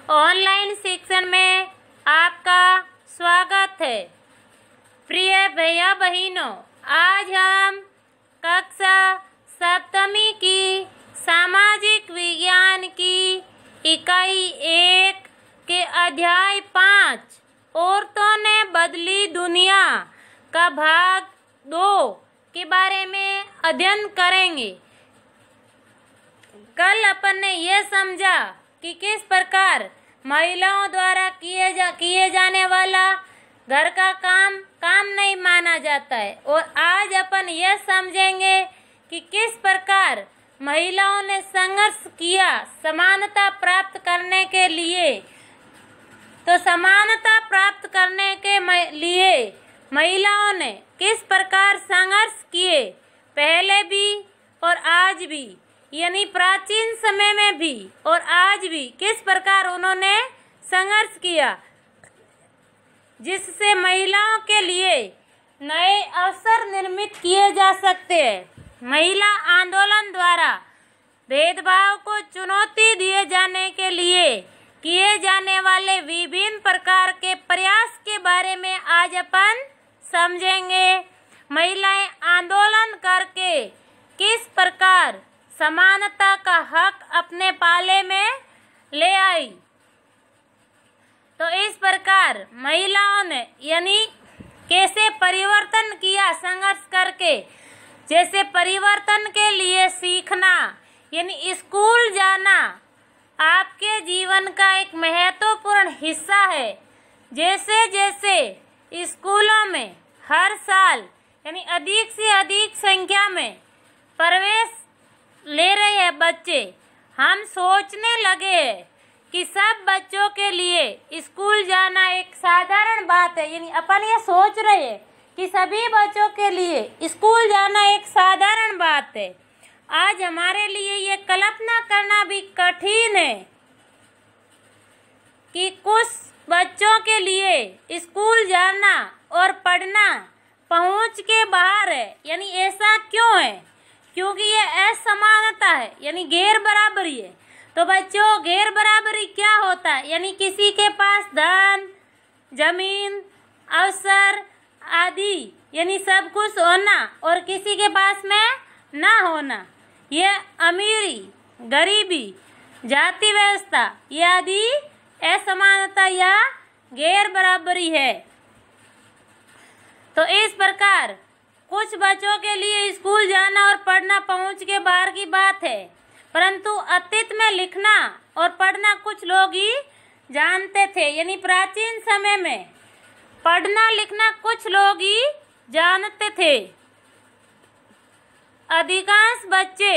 Online शिक्षण में आपका स्वागत है। प्रिय भैया बहनों, आज हम कक्षा सप्तमी की सामाजिक विज्ञान की इकाई 1 के अध्याय 5 औरतों ने बदली दुनिया का भाग 2 के बारे में अध्ययन करेंगे। कल अपन ने यह समझा कि किस प्रकार महिलाओं द्वारा किए जाने वाला घर का काम नहीं माना जाता है, और आज अपन यह समझेंगे कि किस प्रकार महिलाओं ने संघर्ष किया समानता प्राप्त करने के लिए। तो समानता प्राप्त करने के लिए महिलाओं ने किस प्रकार संघर्ष किए, पहले भी और आज भी, यानी प्राचीन समय में भी और आज भी किस प्रकार उन्होंने संघर्ष किया, जिससे महिलाओं के लिए नए अवसर निर्मित किए जा सकते हैं। महिला आंदोलन द्वारा भेदभाव को चुनौती दिए जाने के लिए किए जाने वाले विभिन्न प्रकार के प्रयास के बारे में आज अपन समझेंगे। महिलाएं आंदोलन करके किस प्रकार समानता का हक अपने पाले में ले आई। तो इस प्रकार महिलाओं ने यानी कैसे परिवर्तन किया संघर्ष करके, जैसे परिवर्तन के लिए सीखना यानी स्कूल जाना आपके जीवन का एक महत्वपूर्ण हिस्सा है। जैसे जैसे स्कूलों में हर साल यानी अधिक से अधिक संख्या में प्रवेश ले रहे हैं बच्चे, हम सोचने लगे हैं कि सब बच्चों के लिए स्कूल जाना एक साधारण बात है। यानी अपन ये सोच रहे हैं कि सभी बच्चों के लिए स्कूल जाना एक साधारण बात है। आज हमारे लिए ये कल्पना करना भी कठिन है कि कुछ बच्चों के लिए स्कूल जाना और पढ़ना पहुंच के बाहर है। यानी ऐसा क्यों है? क्योंकि ये असमानता है, यानी गैर बराबरी है। तो बच्चों, गैर बराबरी क्या होता है? यानी किसी के पास धन, जमीन, अवसर आदि यानी सब कुछ होना और किसी के पास में ना होना। यह अमीरी, गरीबी, जाति व्यवस्था ये आदि असमानता या गैर बराबरी है। तो इस प्रकार कुछ बच्चों के लिए स्कूल जाना और पढ़ना पहुंच के बाहर की बात है, परंतु अतीत में लिखना और पढ़ना कुछ लोग ही जानते थे। यानी प्राचीन समय में पढ़ना लिखना कुछ लोग ही जानते थे। अधिकांश बच्चे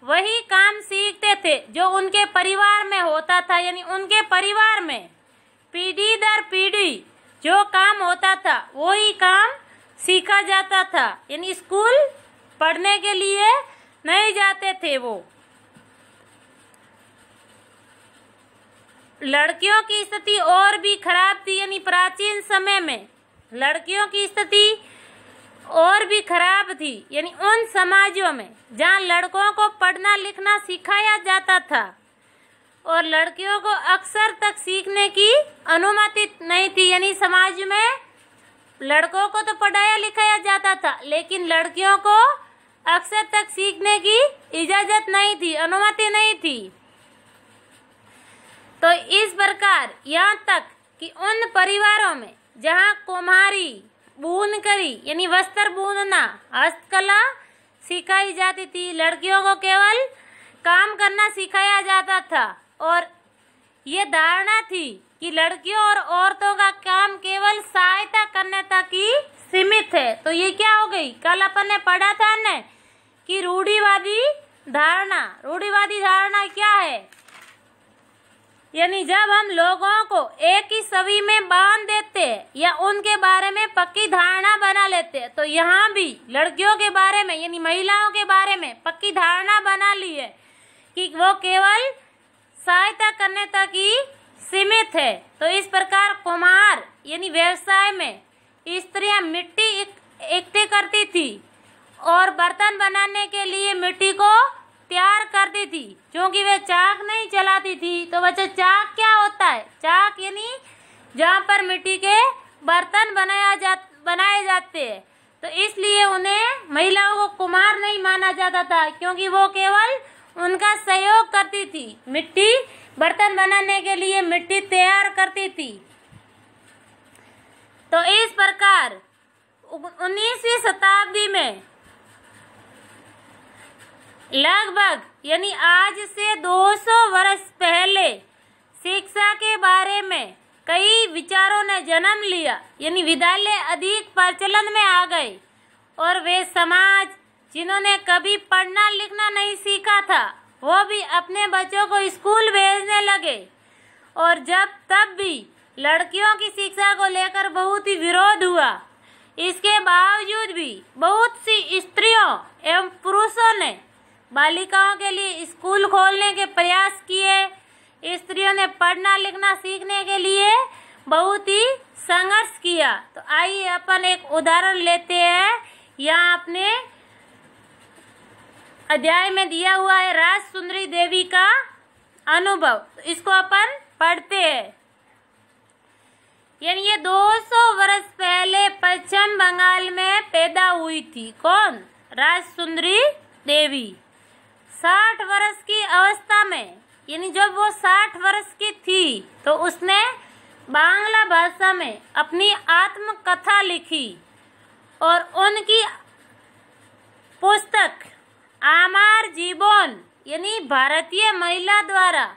वही काम सीखते थे जो उनके परिवार में होता था। यानी उनके परिवार में पीढ़ी दर पीढ़ी जो काम होता था वही काम सीखा जाता था। यानी स्कूल पढ़ने के लिए नहीं जाते थे वो। लड़कियों की स्थिति और भी खराब थी। यानी प्राचीन समय में लड़कियों की स्थिति और भी खराब थी। यानी उन समाजों में जहाँ लड़कों को पढ़ना लिखना सिखाया जाता था और लड़कियों को अक्सर तक सीखने की अनुमति नहीं थी। यानी समाज में लड़कों को तो पढ़ाया लिखाया जाता था, लेकिन लड़कियों को अक्सर तक सीखने की इजाजत नहीं थी, अनुमति नहीं थी। तो इस प्रकार यहाँ तक कि उन परिवारों में जहाँ कुम्हारी, बुनकरी यानी वस्त्र बुनना, हस्तकला सिखाई जाती थी, लड़कियों को केवल काम करना सिखाया जाता था। और ये धारणा थी कि लड़कियों और औरतों का काम केवल सहायता करने तक ही सीमित है। तो ये क्या हो गई? कल अपन ने पढ़ा था न कि रूढ़िवादी धारणा। रूढ़िवादी धारणा क्या है? यानी जब हम लोगों को एक ही छवि में बांध देते हैं या उनके बारे में पक्की धारणा बना लेते हैं, तो यहाँ भी लड़कियों के बारे में यानी महिलाओं के बारे में पक्की धारणा बना ली है कि वो केवल सहायता करने तक ही सीमित है। तो इस प्रकार कुम्हार यानी व्यवसाय में स्त्रियां मिट्टी इकट्ठी करती थी और बर्तन बनाने के लिए मिट्टी को तैयार करती थी। क्योंकि वे चाक नहीं चलाती थी, तो बच्चा चाक क्या होता चाक यानी जहाँ पर मिट्टी के बर्तन बनाए जाते हैं, तो इसलिए उन्हें महिलाओं को कुम्हार नहीं माना जाता था, क्योंकि वो केवल उनका सहयोग करती थी, मिट्टी बर्तन बनाने के लिए मिट्टी तैयार करती थी। तो इस प्रकार 19वीं शताब्दी में लगभग यानी आज से 200 वर्ष पहले शिक्षा के बारे में कई विचारों ने जन्म लिया, यानी विद्यालय अधिक प्रचलन में आ गए और वे समाज जिन्होंने कभी पढ़ना लिखना नहीं सीखा था वो भी अपने बच्चों को स्कूल भेजने लगे। और तब भी लड़कियों की शिक्षा को लेकर बहुत ही विरोध हुआ। इसके बावजूद भी बहुत सी स्त्रियों एवं पुरुषों ने बालिकाओं के लिए स्कूल खोलने के प्रयास किए। स्त्रियों ने पढ़ना लिखना सीखने के लिए बहुत ही संघर्ष किया। तो आइए अपन एक उदाहरण लेते हैं। यहाँ अपने अध्याय में दिया हुआ है राजसुंदरी देवी का अनुभव, तो इसको अपन पढ़ते हैं। यानी ये 200 वर्ष पहले पश्चिम बंगाल में पैदा हुई थी। कौन? राजसुंदरी देवी। 60 वर्ष की अवस्था में, यानी जब वो 60 वर्ष की थी तो उसने बांग्ला भाषा में अपनी आत्मकथा लिखी और उनकी पुस्तक आमार जीवन यानी भारतीय महिला द्वारा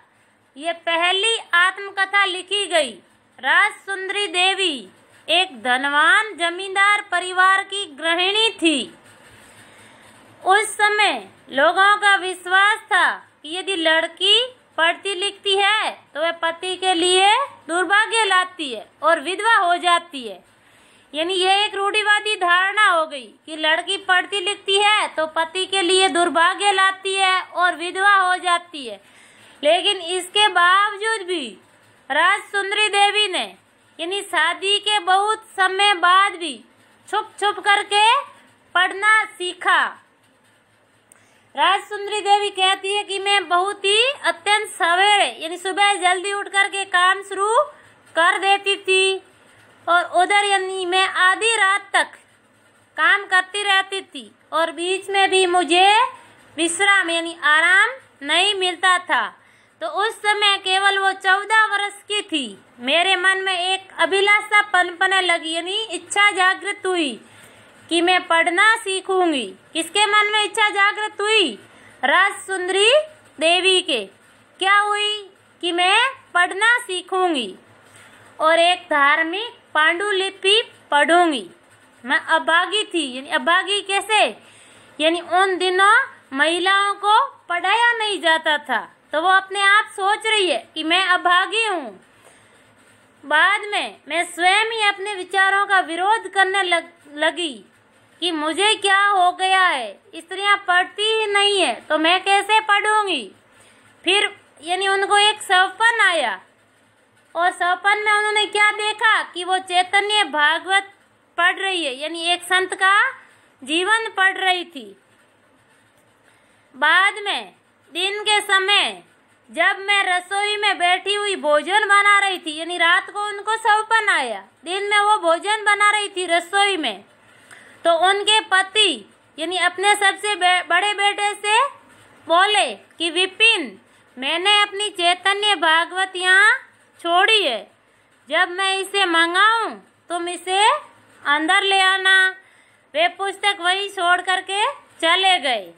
ये पहली आत्मकथा लिखी गई। राजसुंदरी देवी एक धनवान जमींदार परिवार की गृहिणी थी। उस समय लोगों का विश्वास था कि यदि लड़की पढ़ती लिखती है तो वह पति के लिए दुर्भाग्य लाती है और विधवा हो जाती है। यानी यह एक रूढ़िवादी धारणा हो गई कि लड़की पढ़ती लिखती है तो पति के लिए दुर्भाग्य लाती है और विधवा हो जाती है। लेकिन इसके बावजूद भी राजसुंदरी देवी ने यानी शादी के बहुत समय बाद भी छुप छुप करके पढ़ना सीखा। राजसुंदरी देवी कहती है कि मैं बहुत ही अत्यंत सवेरे यानी सुबह जल्दी उठ करके काम शुरू कर देती थी और उधर यानी मैं आधी रात तक काम करती रहती थी और बीच में भी मुझे विश्राम यानी आराम नहीं मिलता था। तो उस समय केवल वो 14 वर्ष की थी। मेरे मन में एक अभिलाषा पनपने लगी यानी इच्छा जागृत हुई कि मैं पढ़ना सीखूंगी। किसके मन में इच्छा जागृत हुई? राजसुंदरी देवी के। क्या हुई? कि मैं पढ़ना सीखूंगी और एक धार्मिक पांडुलिपि पढ़ूंगी। मैं अभागी थी। यानी अभागी कैसे? यानी उन दिनों महिलाओं को पढ़ाया नहीं जाता था, तो वो अपने आप सोच रही है कि मैं अभागी हूँ। बाद में मैं स्वयं ही अपने विचारों का विरोध करने लगी कि मुझे क्या हो गया है, स्त्रियां पढ़ती ही नहीं है तो मैं कैसे पढ़ूंगी। फिर यानी उनको एक सपन आया और सपन में उन्होंने क्या देखा कि वो चैतन्य भागवत पढ़ रही है, यानी एक संत का जीवन पढ़ रही थी। बाद में दिन के समय जब मैं रसोई में बैठी हुई भोजन बना रही थी, यानी रात को उनको सपन आया, दिन में वो भोजन बना रही थी रसोई में, तो उनके पति यानी अपने सबसे बड़े बेटे से बोले कि विपिन, मैंने अपनी चैतन्य भागवत यहाँ छोड़ी है, जब मैं इसे मंगाऊं तुम इसे अंदर ले आना। वे पुस्तक वहीं छोड़ करके चले गए।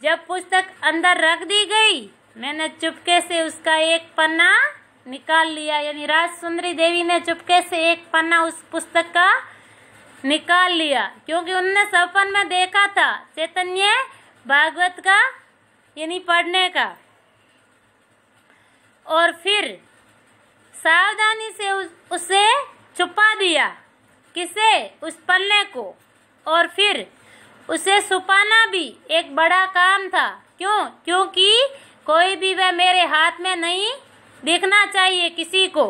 जब पुस्तक अंदर रख दी गई, मैंने चुपके से उसका एक पन्ना निकाल लिया। यानी राजसुंदरी देवी ने चुपके से एक पन्ना उस पुस्तक का निकाल लिया, क्योंकि उन्होंने सपन में देखा था चैतन्य भागवत का यानी पढ़ने का। और फिर सावधानी से उसे छुपा दिया। किसे? उस पन्ने को। और फिर उसे छुपाना भी एक बड़ा काम था। क्यों? क्योंकि कोई भी वह मेरे हाथ में नहीं दिखना चाहिए किसी को।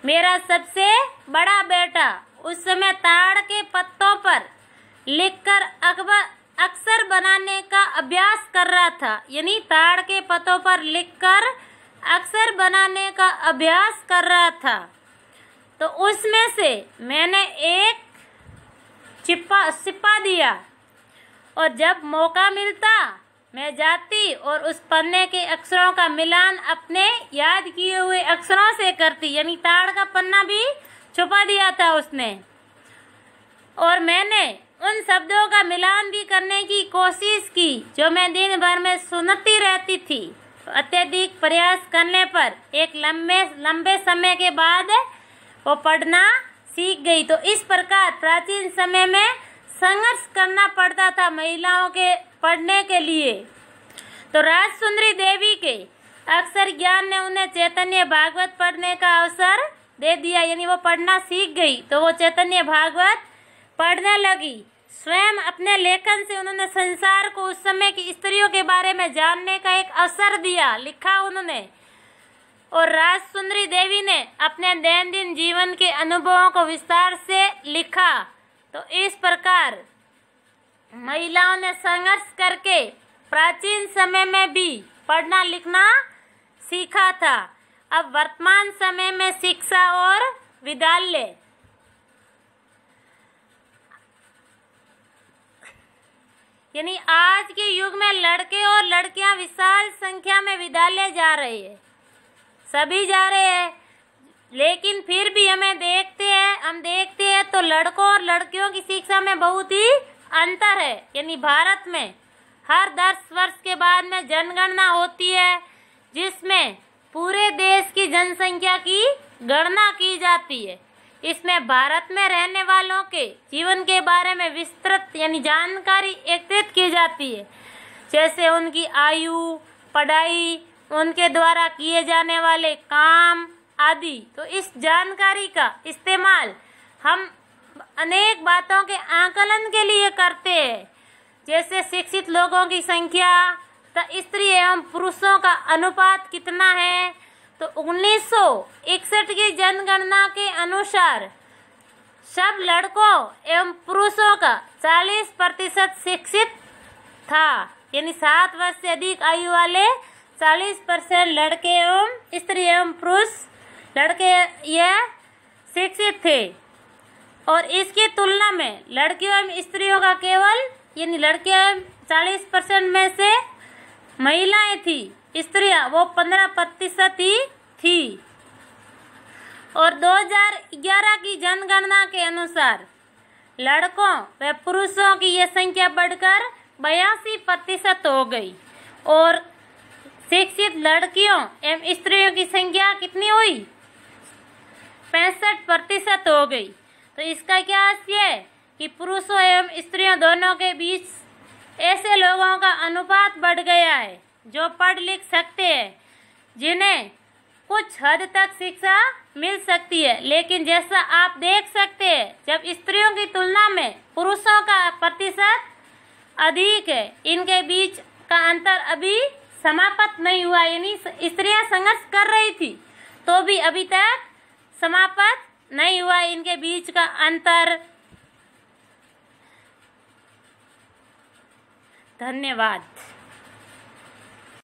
मेरा सबसे बड़ा बेटा उस समय ताड़ के पत्तों पर लिखकर अक्षर बनाने का अभ्यास कर रहा था। यानी ताड़ के पत्तों पर लिखकर अक्षर बनाने का अभ्यास कर रहा था, तो उसमें से मैंने एक सिप्पा दिया और जब मौका मिलता मैं जाती और उस पन्ने के अक्षरों का मिलान अपने याद किए हुए अक्षरों से करती। यानी ताड़ का पन्ना भी छुपा दिया था उसने, और मैंने उन शब्दों का मिलान भी करने की कोशिश की जो मैं दिन भर में सुनती रहती थी। अत्यधिक प्रयास करने पर एक लंबे समय के बाद वो पढ़ना सीख गई। तो इस प्रकार प्राचीन समय में संघर्ष करना पड़ता था महिलाओं के पढ़ने के लिए। तो राजसुंदरी देवी के अक्षर ज्ञान ने उन्हें चैतन्य भागवत पढ़ने का अवसर दे दिया। यानी वो पढ़ना सीख गई तो वो चैतन्य भागवत पढ़ने लगी। स्वयं अपने लेखन से उन्होंने संसार को उस समय की स्त्रियों के बारे में जानने का एक अवसर दिया, लिखा उन्होंने। और राजसुंदरी देवी ने अपने दैनंदिन जीवन के अनुभवों को विस्तार से लिखा। तो इस प्रकार महिलाओं ने संघर्ष करके प्राचीन समय में भी पढ़ना लिखना सीखा था। अब वर्तमान समय में शिक्षा और विद्यालय, यानी आज के युग में लड़के और लड़कियां विशाल संख्या में विद्यालय जा रहे हैं, सभी जा रहे हैं। लेकिन फिर भी हम देखते हैं तो लड़कों और लड़कियों की शिक्षा में बहुत ही अंतर है। यानी भारत में हर 10 वर्ष के बाद में जनगणना होती है, जिसमें पूरे देश की जनसंख्या की गणना की जाती है। इसमें भारत में रहने वालों के जीवन के बारे में विस्तृत यानी जानकारी एकत्रित की जाती है, जैसे उनकी आयु, पढ़ाई, उनके द्वारा किए जाने वाले काम आदि। तो इस जानकारी का इस्तेमाल हम अनेक बातों के आकलन के लिए करते हैं, जैसे शिक्षित लोगों की संख्या, तो स्त्री एवं पुरुषों का अनुपात कितना है। तो 1961 की जनगणना के अनुसार सब लड़कों एवं पुरुषों का 40% शिक्षित था। यानी 7 वर्ष से अधिक आयु वाले 40% लड़के एवं स्त्री एवं पुरुष लड़के यह शिक्षित थे। और इसकी तुलना में लड़कियों एवं स्त्रियों का केवल यानी लड़के 40% में से महिलाएं थी, स्त्रियां वो 15% ही थी। और 2011 की जनगणना के अनुसार लड़कों व पुरुषों की यह संख्या बढ़कर 82% हो गई और शिक्षित लड़कियों एवं स्त्रियों की संख्या कितनी हुई, 65% हो गई। तो इसका क्या अर्थ है कि पुरुषों एवं स्त्रियों दोनों के बीच ऐसे लोगों का अनुपात बढ़ गया है जो पढ़ लिख सकते हैं, जिन्हें कुछ हद तक शिक्षा मिल सकती है। लेकिन जैसा आप देख सकते हैं, जब स्त्रियों की तुलना में पुरुषों का प्रतिशत अधिक है, इनके बीच का अंतर अभी समाप्त नहीं हुआ। यानी स्त्रियां संघर्ष कर रही थी तो भी अभी तक समाप्त नहीं हुआ इनके बीच का अंतर। धन्यवाद।